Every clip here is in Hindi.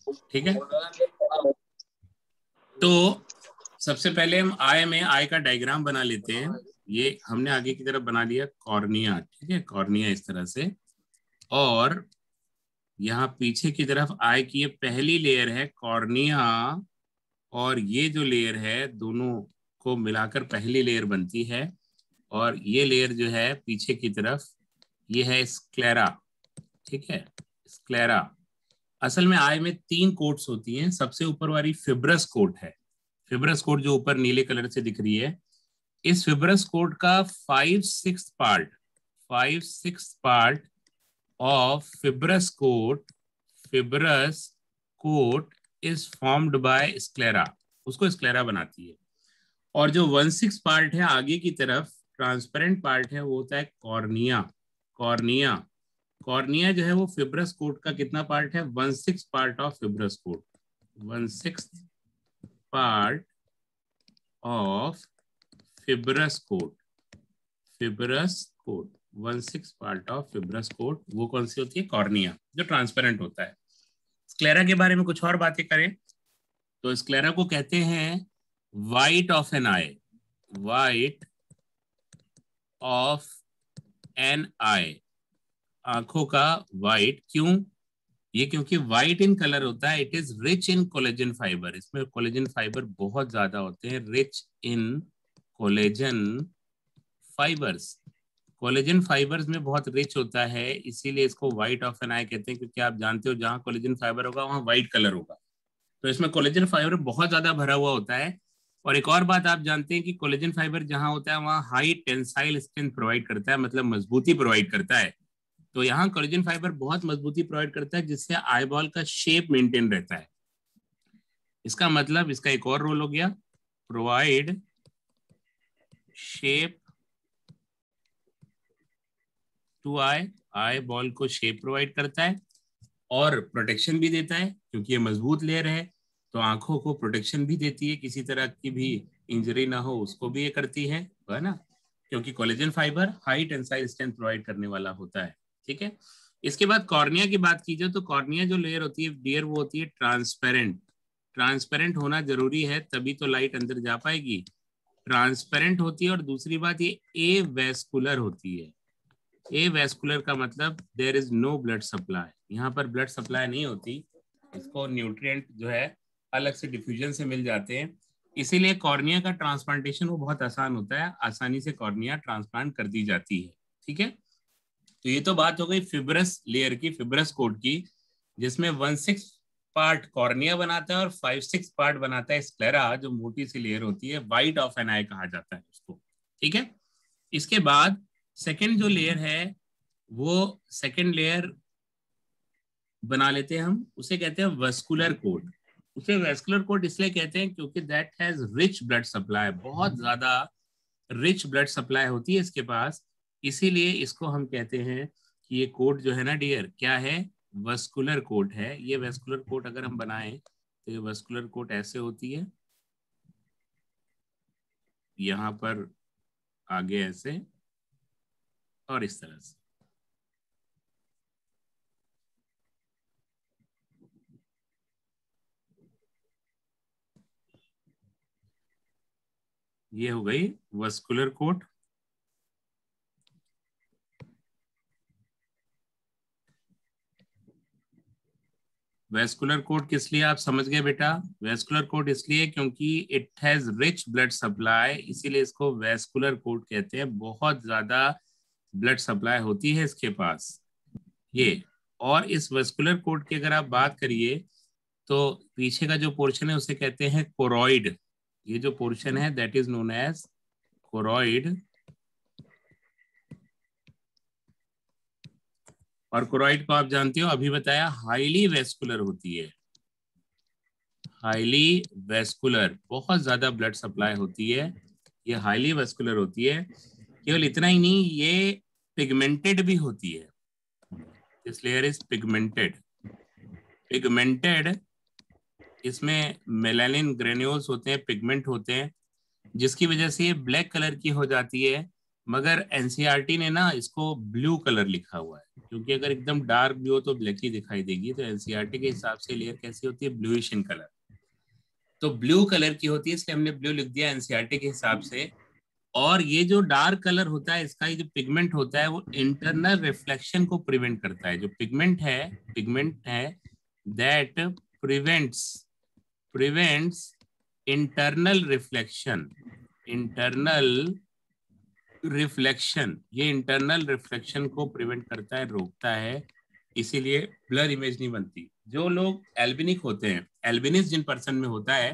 ठीक है, तो सबसे पहले हम आई का डायग्राम बना लेते हैं। ये हमने आगे की तरफ बना लिया कॉर्निया, ठीक है, कॉर्निया इस तरह से। और यहाँ पीछे की तरफ आई की ये पहली लेयर है कॉर्निया, और ये जो लेयर है दोनों को मिलाकर पहली लेयर बनती है। और ये लेयर जो है पीछे की तरफ ये है स्क्लेरा, ठीक है, स्क्लेरा। असल में आई में 3 कोट्स होती हैं। सबसे ऊपर वाली फिब्रस कोट है, फिब्रस कोट जो ऊपर नीले कलर से दिख रही है। इस फिब्रस कोट का 5/6 part of fibrous coat is formed by sclera, उसको स्क्लेरा बनाती है। और जो 1/6 पार्ट है आगे की तरफ, ट्रांसपेरेंट पार्ट है, वो होता है कॉर्निया। कॉर्निया कॉर्निया जो है वो फिब्रस कोट का कितना पार्ट है? 1/6 part of fibrous coat, 1/6 part of fibrous coat, fibrous coat 1/6 part of fibrous coat, वो कौन सी होती है? कॉर्निया, जो ट्रांसपेरेंट होता है। स्क्लेरा के बारे में कुछ और बातें करें तो स्क्लेरा को कहते हैं white of an eye, white of an eye, आंखों का वाइट। क्यों? ये क्योंकि वाइट इन कलर होता है, it is rich in collagen fibre, इसमें कोलेजन फाइबर बहुत ज्यादा होते हैं, rich in collagen fibres, collagen fibres में बहुत रिच होता है, इसीलिए इसको व्हाइट ऑफ एन आई कहते हैं। क्योंकि आप जानते हो जहां कोलेजन फाइबर होगा वहां व्हाइट कलर होगा, तो इसमें कोलेजन फाइबर बहुत ज्यादा भरा हुआ होता है। और एक और बात आप जानते हैं कि कोलेजन फाइबर जहां होता है वहां हाई टेंसाइल स्ट्रेंथ प्रोवाइड करता है, मतलब मजबूती प्रोवाइड करता है। तो यहाँ कोलेजन फाइबर बहुत मजबूती प्रोवाइड करता है, जिससे आईबॉल का शेप मेंटेन रहता है। इसका मतलब इसका एक और रोल हो गया, provide shape to eye, eyeball को शेप प्रोवाइड करता है और प्रोटेक्शन भी देता है, क्योंकि ये मजबूत लेयर है तो आंखों को प्रोटेक्शन भी देती है, किसी तरह की भी इंजरी ना हो उसको भी ये करती है ना, क्योंकि collagen fibre high tensile strength provide करने वाला होता है। ठीक है, इसके बाद कॉर्निया की बात की जाए तो कॉर्निया जो लेयर होती है डियर, वो होती है ट्रांसपेरेंट। ट्रांसपेरेंट होना जरूरी है, तभी तो लाइट अंदर जा पाएगी। ट्रांसपेरेंट होती है, और दूसरी बात ये ए वेस्कुलर होती है। ए वेस्कुलर का मतलब there is no blood supply, यहाँ पर ब्लड सप्लाई नहीं होती, इसको न्यूट्रिएंट जो है अलग से डिफ्यूजन से मिल जाते हैं। इसीलिए कॉर्निया का ट्रांसप्लांटेशन वो बहुत आसान होता है, आसानी से कॉर्निया ट्रांसप्लांट कर दी जाती है। ठीक है, तो ये तो बात हो गई फिब्रस लेयर की, फिब्रस कोट की, जिसमें 1/6 पार्ट कॉर्निया बनाता है और 5/6 पार्ट बनाता है स्क्लेरा, जो मोटी सी लेयर होती है, वाइट ऑफ एन आई कहा जाता है उसको। ठीक है, इसके बाद सेकेंड जो लेयर है वो सेकेंड लेयर बना लेते हैं हम, उसे कहते हैं वेस्कुलर कोट। उसे वेस्कुलर कोट इसलिए कहते हैं क्योंकि that has rich blood supply, बहुत ज्यादा रिच ब्लड सप्लाई होती है इसके पास, इसीलिए इसको हम कहते हैं कि ये कोट जो है ना डियर, क्या है? वेस्कुलर कोट है। ये वेस्कुलर कोट अगर हम बनाएं तो ये वेस्कुलर कोट ऐसे होती है, यहाँ पर आगे ऐसे और इस तरह से। ये हो गई वेस्कुलर कोट। वेस्कुलर कोट किस लिए आप समझ गए बेटा? वेस्कुलर कोट इसलिए क्योंकि it has rich blood supply, इसीलिए इसको वेस्कुलर कोट कहते हैं, बहुत ज्यादा ब्लड सप्लाई होती है इसके पास ये। और इस वेस्कुलर कोट की अगर आप बात करिए तो पीछे का जो पोर्शन है उसे कहते हैं कोरॉइड। ये जो पोर्शन है that is known as choroid. और कोरॉइड को आप जानते हो, अभी बताया, हाईली वेस्कुलर होती है, हाईली वेस्कुलर, बहुत ज्यादा ब्लड सप्लाई होती है, ये हाईली वेस्कुलर होती है। केवल इतना ही नहीं, ये पिगमेंटेड भी होती है, this layer is pigmented. Pigmented, इसमें मेलानिन ग्रेन्यूल्स होते हैं, पिगमेंट होते हैं, जिसकी वजह से ये ब्लैक कलर की हो जाती है। मगर एनसीईआरटी ने ना इसको ब्लू कलर लिखा हुआ है, क्योंकि अगर एकदम डार्क ब्लू हो तो ब्लैक ही दिखाई देगी। तो एनसीईआरटी के हिसाब से लेयर कैसी होती है, ब्लूइश इन कलर, तो ब्लू कलर की होती है, इसलिए हमने ब्लू लिख दिया एनसीईआरटी के हिसाब से। और ये जो डार्क कलर होता है, इसका ये जो पिगमेंट होता है वो इंटरनल रिफ्लेक्शन को प्रिवेंट करता है। जो पिगमेंट है that prevents prevents internal reflection, ये इंटरनल रिफ्लेक्शन को प्रिवेंट करता है, रोकता है, इसीलिए ब्लर इमेज नहीं बनती। जो लोग एल्बिनिक होते हैं, एल्बिनिस जिन पर्सन में होता है,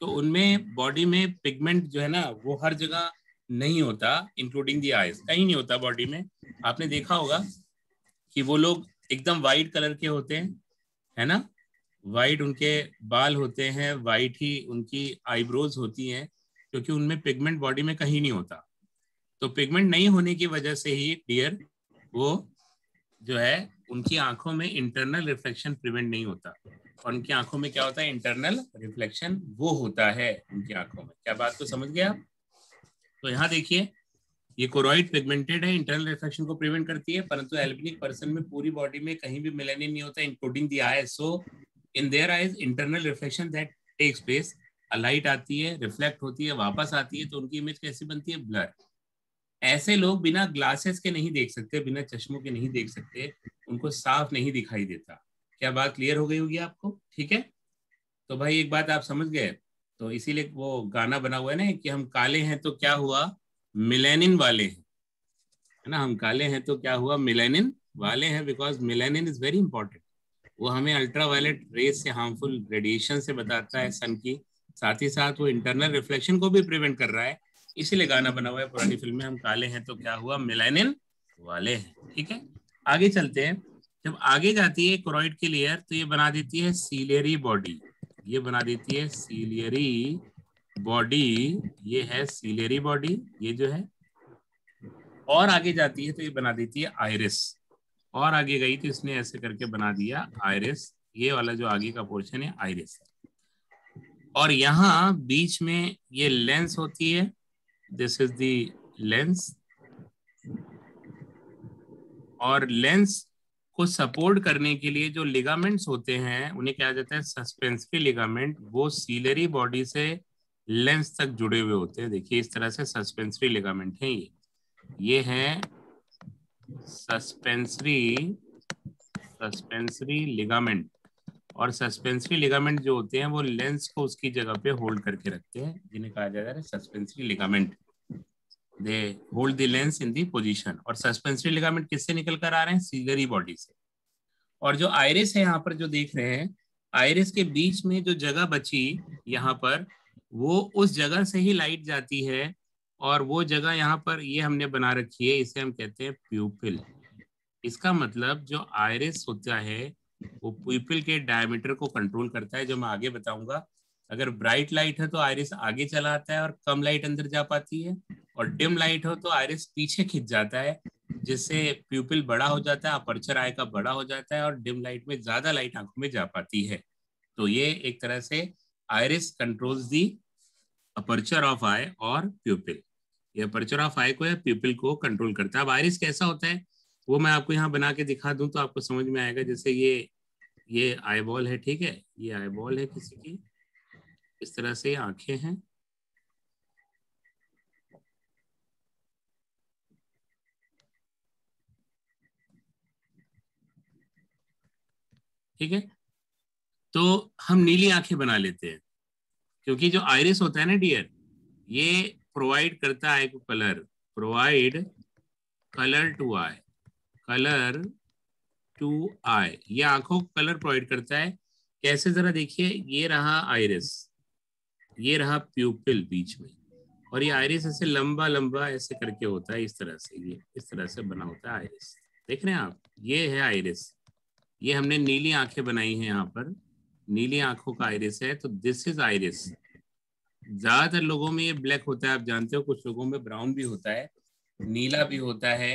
तो उनमें बॉडी में पिगमेंट जो है ना वो हर जगह नहीं होता, इंक्लूडिंग दी आईज, कहीं नहीं होता बॉडी में। आपने देखा होगा कि वो लोग एकदम वाइट कलर के होते हैं, है ना, वाइट उनके बाल होते हैं, वाइट ही उनकी आईब्रोज होती हैं, क्योंकि उनमें पिगमेंट बॉडी में कहीं नहीं होता। तो पिगमेंट नहीं होने की वजह से ही डियर वो जो है उनकी आंखों में इंटरनल रिफ्लेक्शन प्रिवेंट नहीं होता, और उनकी आंखों में क्या होता है, इंटरनल रिफ्लेक्शन वो होता है उनकी आंखों में। क्या बात को समझ गया आप? तो यहाँ देखिए, ये कोरॉइड पिगमेंटेड है, इंटरनल रिफ्लेक्शन को प्रिवेंट करती है, परंतु एल्बिनिक पर्सन में पूरी बॉडी में कहीं भी मेलानिन नहीं होता, including the eyes. So in their eyes internal reflection that takes place, light आती है, रिफ्लेक्ट होती है, वापस आती है, तो उनकी इमेज कैसी बनती है, ब्लर। ऐसे लोग बिना ग्लासेस के नहीं देख सकते, बिना चश्मों के नहीं देख सकते, उनको साफ नहीं दिखाई देता। क्या बात क्लियर हो गई होगी आपको? ठीक है, तो भाई एक बात आप समझ गए, तो इसीलिए वो गाना बना हुआ है ना कि हम काले हैं तो क्या हुआ, मिलेनिन वाले हैं, है ना, हम काले हैं तो क्या हुआ, मिलेनिन वाले हैं, because melanin is very important. वो हमें अल्ट्रावायलेट रेस से, हार्मफुल रेडिएशन से बताता है सन की, साथ ही साथ वो इंटरनल रिफ्लेक्शन को भी प्रिवेंट कर रहा है, इसीलिए गाना बना हुआ है पुरानी फिल्म में, हम काले हैं तो क्या हुआ, मिलेनिन वाले हैं। ठीक है, आगे चलते हैं। जब आगे जाती है कोरॉइड की लेयर, तो ये बना देती है सीलियरी बॉडी, ये बना देती है सीलियरी बॉडी, ये है सीलियरी बॉडी, ये जो है। और आगे जाती है तो ये बना देती है आइरिस, और आगे गई तो इसने ऐसे करके बना दिया आइरिस, ये वाला जो आगे का पोर्शन है आइरिस। और यहाँ बीच में ये लेंस होती है, दिस इज द लेंस, और लेंस को सपोर्ट करने के लिए जो लिगामेंट्स होते हैं उन्हें क्या जाता है, सस्पेंसरी लिगामेंट, वो सीलरी बॉडी से लेंस तक जुड़े हुए होते हैं। देखिए इस तरह से सस्पेंसरी लिगामेंट है, ये है सस्पेंसरी लिगामेंट। और सस्पेंसरी लिगामेंट जो होते हैं वो लेंस को उसकी जगह पे होल्ड करके रखते हैं, जिन्हें कहा जाता है suspensory ligament, they hold the lens in the position. और सस्पेंसरी लिगामेंट किससे निकल कर आ रहे हैं, सीलरी बॉडी से। और जो आइरिस है यहाँ पर जो देख रहे हैं, आइरिस के बीच में जो जगह बची यहाँ पर, वो उस जगह से ही लाइट जाती है, और वो जगह यहाँ पर ये हमने बना रखी है, इसे हम कहते हैं प्यूपिल। इसका मतलब जो आइरिस होता है वो प्यूपिल के डायमीटर को कंट्रोल करता है, जो मैं आगे बताऊंगा। अगर ब्राइट लाइट है तो आइरिस आगे चला आता है और कम लाइट अंदर जा पाती है, और डिम लाइट हो तो आइरिस पीछे खिंच जाता है, जिससे प्यूपिल बड़ा हो जाता है, अपर्चर आई का बड़ा हो जाता है, और डिम लाइट में ज्यादा लाइट आंखों में जा पाती है। तो ये एक तरह से iris controls the aperture of eye और प्यूपिल, ये अपर्चर ऑफ आई को या प्यूपिल को कंट्रोल करता है। अब आइरिस कैसा होता है वो मैं आपको यहाँ बना के दिखा दूं तो आपको समझ में आएगा। जैसे ये आईबॉल है, ठीक है, ये आईबॉल है किसी की, इस तरह से आंखें हैं, ठीक है। तो हम नीली आंखें बना लेते हैं, क्योंकि जो आइरिस होता है ना डियर, ये प्रोवाइड करता है को colour, provide colour to eye, colour to eye, ये आंखों को कलर प्रोवाइड करता है। कैसे, जरा देखिए, ये रहा आइरिस, ये रहा प्यूपिल बीच में, और ये आइरिस ऐसे लंबा लंबा ऐसे करके होता है, इस तरह से, ये इस तरह से बना होता है आइरिस। देख रहे हैं आप, ये है आइरिस, ये हमने नीली आंखें बनाई हैं यहाँ पर, नीली आंखों का आइरिस है, तो दिस इज आइरिस। ज्यादातर लोगों में ये ब्लैक होता है, आप जानते हो, कुछ लोगों में ब्राउन भी होता है, नीला भी होता है,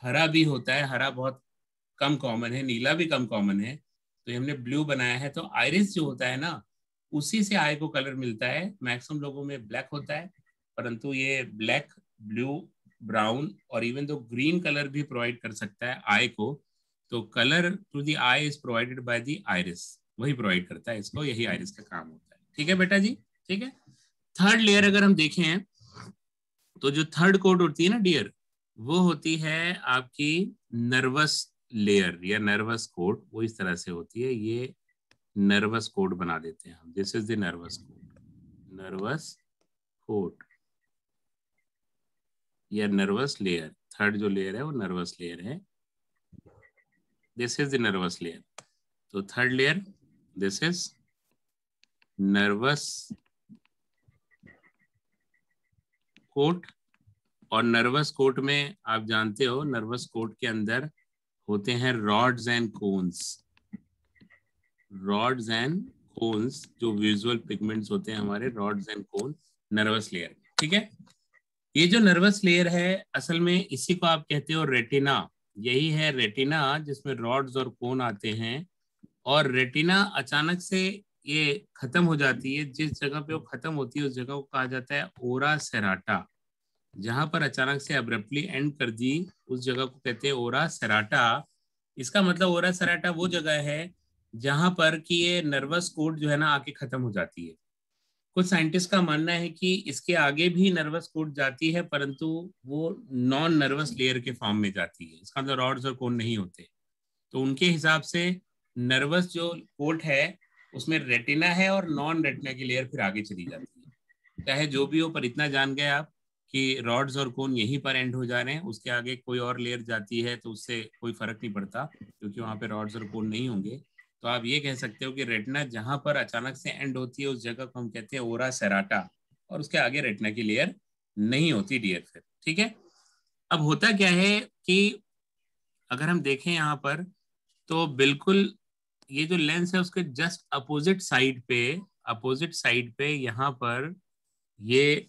हरा भी होता है, हरा बहुत कम कॉमन है, नीला भी कम कॉमन है, तो हमने ब्लू बनाया है। तो आइरिस जो होता है ना, उसी से आई को कलर मिलता है। मैक्सिमम लोगों में ब्लैक होता है, परंतु ये ब्लैक, ब्लू ब्राउन और इवन दो ग्रीन कलर भी प्रोवाइड कर सकता है आई को, तो colour to the eye is provided by the iris, वही प्रोवाइड करता है इसको, यही आइरिस का काम होता है। ठीक है बेटा जी, ठीक है। थर्ड लेयर अगर हम देखें तो जो थर्ड कोट होती है ना डियर, वो होती है आपकी नर्वस लेयर या नर्वस कोट, वो इस तरह से होती है, ये नर्वस कोट बना देते हैं हम, this is the nervous coat, nervous coat या नर्वस लेयर। थर्ड जो लेयर है वो नर्वस लेयर है, this is the nervous layer. तो third layer this is nervous coat, और नर्वस कोट में आप जानते हो नर्वस कोट के अंदर होते हैं rods and cones, rods and cones जो विजुअल पिगमेंट्स होते हैं हमारे, rods and cone nervous layer. ठीक है, ये जो नर्वस लेयर है असल में इसी को आप कहते हो रेटिना, यही है रेटिना जिसमें रॉड्स और कोन आते हैं। और रेटिना अचानक से ये खत्म हो जाती है, जिस जगह पे वो खत्म होती है उस जगह को कहा जाता है ओरा सेराटा, जहां पर अचानक से अब्रप्टली एंड कर दी उस जगह को कहते हैं ओरा सेराटा। इसका मतलब ओरा सेराटा वो जगह है जहां पर कि ये नर्वस कोट जो है ना आके खत्म हो जाती है। कुछ साइंटिस्ट का मानना है कि इसके आगे भी नर्वस कोट जाती है, परंतु वो नॉन नर्वस लेयर के फॉर्म में जाती है, इसका मतलब रॉड्स और कोन नहीं होते। तो उनके हिसाब से नर्वस जो कोट है उसमें रेटिना है और नॉन रेटिना की लेयर फिर आगे चली जाती है। चाहे जो भी हो, पर इतना जान गए आप कि रॉड्स और कोन यहीं पर एंड हो जा रहे हैं, उसके आगे कोई और लेयर जाती है तो उससे कोई फर्क नहीं पड़ता क्योंकि वहां पे रॉड्स और कोन नहीं होंगे। तो आप ये कह सकते हो कि रेटिना जहां पर अचानक से एंड होती है उस जगह को हम कहते हैं ओरा सेराटा, और उसके आगे रेटिना की लेयर नहीं होती डियर फिर। ठीक है, अब होता क्या है कि अगर हम देखें यहाँ पर तो बिल्कुल ये जो लेंस है उसके जस्ट अपोजिट साइड पे यहाँ पर ये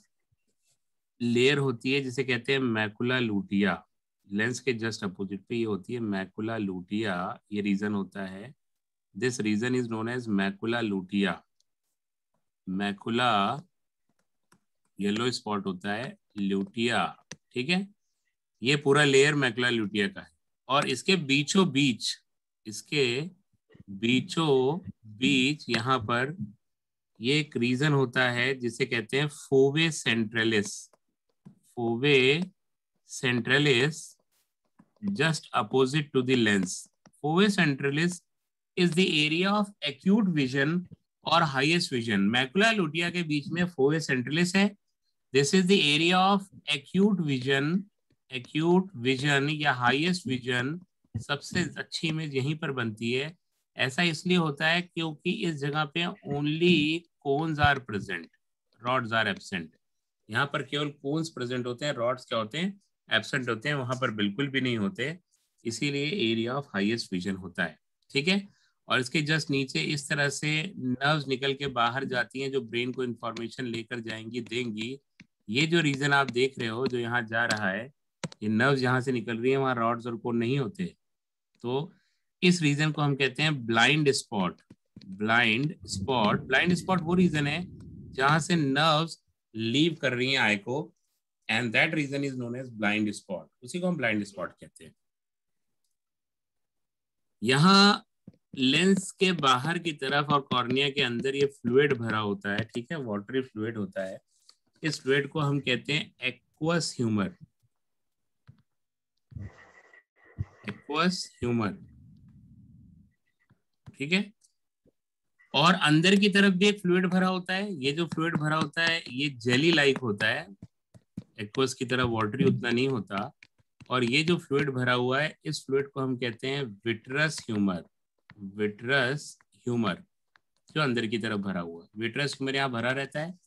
लेयर होती है जिसे कहते हैं मैकुला लूटिया। लेंस के जस्ट अपोजिट पे ये होती है मैकुला लूटिया, ये रीजन होता है, this region is known as macula lutea. Macula yellow spot होता है लूटिया, ठीक है, ये पूरा लेयर मैकुला लूटिया का है। और इसके बीचों बीच, इसके बीचों बीच यहाँ पर ये एक रीजन होता है जिसे कहते हैं fovea centralis, fovea centralis just opposite to the lens. Fovea centralis is the area of acute vision और highest vision. मैकुला लुटिया के बीच में फोवे सेंट्रलिस है, this is the area of acute vision या highest vision, सबसे अच्छी इमेज यहीं पर बनती है। ऐसा इसलिए होता है क्योंकि इस जगह पे only cones are present, rods are absent. यहाँ पर केवल कोन्स प्रेजेंट होते हैं, रॉड्स क्या होते हैं, एब्सेंट होते हैं, वहां पर बिल्कुल भी नहीं होते, इसीलिए एरिया ऑफ हाईएस्ट विजन होता है। ठीक है, और इसके जस्ट नीचे इस तरह से नर्व्स निकल के बाहर जाती हैं जो ब्रेन को इंफॉर्मेशन लेकर जाएंगी, देंगी। ये जो रीजन आप देख रहे हो जो यहाँ जा रहा है, ये नर्व्स यहाँ से निकल रही है, वहां रॉड्स और कोन नहीं होते। तो इस रीजन को हम कहते हैं blind spot. Blind spot, blind spot वो रीजन है जहां से नर्व्स लीव कर रही हैं आई को, and that region is known as blind spot, उसी को हम ब्लाइंड स्पॉट कहते हैं। यहाँ लेंस के बाहर की तरफ और कॉर्निया के अंदर ये फ्लूइड भरा होता है, ठीक है, वाटरी फ्लूइड होता है। इस फ्लूइड को हम कहते हैं एक्वस ह्यूमर, एक्वस ह्यूमर, ठीक है। और अंदर की तरफ भी एक फ्लूइड भरा होता है, ये जो फ्लूइड भरा होता है ये जेली लाइक होता है, एक्वस की तरह वाटरी उतना नहीं होता। और ये जो फ्लूइड भरा हुआ है इस फ्लूइड को हम कहते हैं विट्रस ह्यूमर, विट्रस ह्यूमर, जो अंदर की तरफ भरा हुआ है, विट्रस ह्यूमर यहाँ भरा रहता है।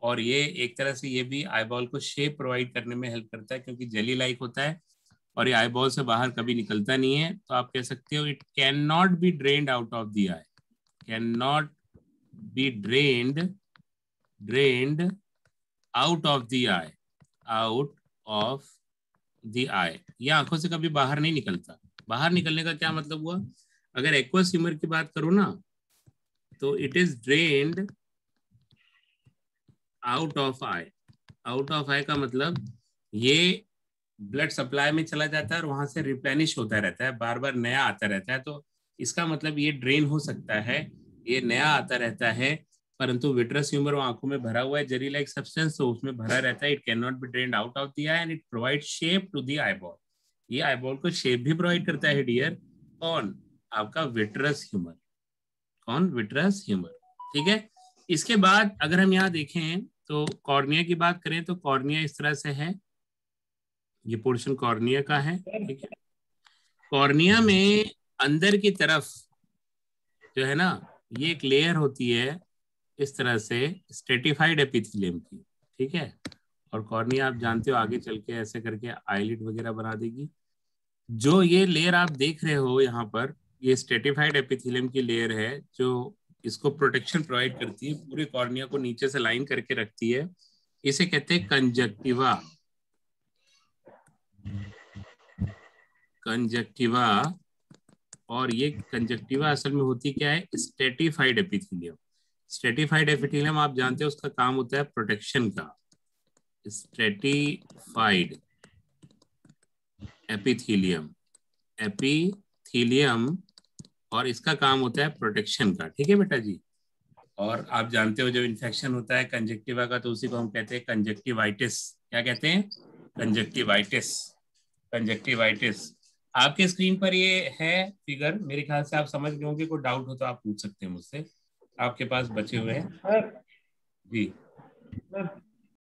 और ये एक तरह से ये भी आईबॉल को शेप प्रोवाइड करने में हेल्प करता है क्योंकि जेली लाइक होता है और ये आईबॉल से बाहर कभी निकलता नहीं है। तो आप कह सकते हो it can not be drained out of the eye, can not be drained out of the eye, out of the eye, ये आंखों से कभी बाहर नहीं निकलता। बाहर निकलने का क्या मतलब हुआ, अगर एक्वस ह्यूमर की बात करूं ना तो it is drained out of eye. Out of eye का मतलब ये ब्लड सप्लाई में चला जाता है और वहां से रिप्लेनिश होता रहता है, बार बार नया आता रहता है। तो इसका मतलब ये ड्रेन हो सकता है, ये नया आता रहता है, परंतु विट्रस ह्यूमर आंखों में भरा हुआ है जेली लाइक सब्सटेंस, तो उसमें भरा रहता है। It can not be drained out of the eye and it provide shape to the eyeball. ये आईबॉल को शेप भी प्रोवाइड करता है डियर। कौन? आपका विट्रस ह्यूमर। कौन? Vitreous humour. ठीक है। इसके बाद अगर हम यहाँ देखें तो कॉर्निया की बात करें तो कॉर्निया इस तरह से है, ये पोर्शन कॉर्निया का है। ठीक है। कॉर्निया में अंदर की तरफ जो है ना, ये एक लेयर होती है इस तरह से स्ट्रेटिफाइड एपिथेलियम की। ठीक है। और कॉर्निया आप जानते हो आगे चल के ऐसे करके आईलिड वगैरह बना देगी। जो ये लेयर आप देख रहे हो यहाँ पर, ये स्ट्रेटिफाइड एपिथेलियम की लेयर है जो इसको प्रोटेक्शन प्रोवाइड करती है, पूरे कॉर्निया को नीचे से लाइन करके रखती है। इसे कहते हैं कंजक्टिवा। कंजक्टिवा। और ये कंजक्टिवा असल में होती क्या है? Stratified epithelium. स्ट्रेटिफाइड एपिथेलियम आप जानते हो उसका काम होता है प्रोटेक्शन का। स्ट्रेटिफाइड एपिथेलियम, एपिथेलियम, और इसका काम होता है प्रोटेक्शन का। ठीक है बेटा जी। और आप जानते हो जब इन्फेक्शन होता है कंजक्टिवा का तो उसी को हम कहते हैं कंजक्टिवाइटिस। क्या कहते हैं? कंजक्टिवाइटिस। कंजक्टिवाइटिस। आपके स्क्रीन पर ये है फिगर, मेरे ख्याल से आप समझ गए होंगे। कोई डाउट हो तो आप पूछ सकते हैं मुझसे, आपके पास बचे हुए हैं। जी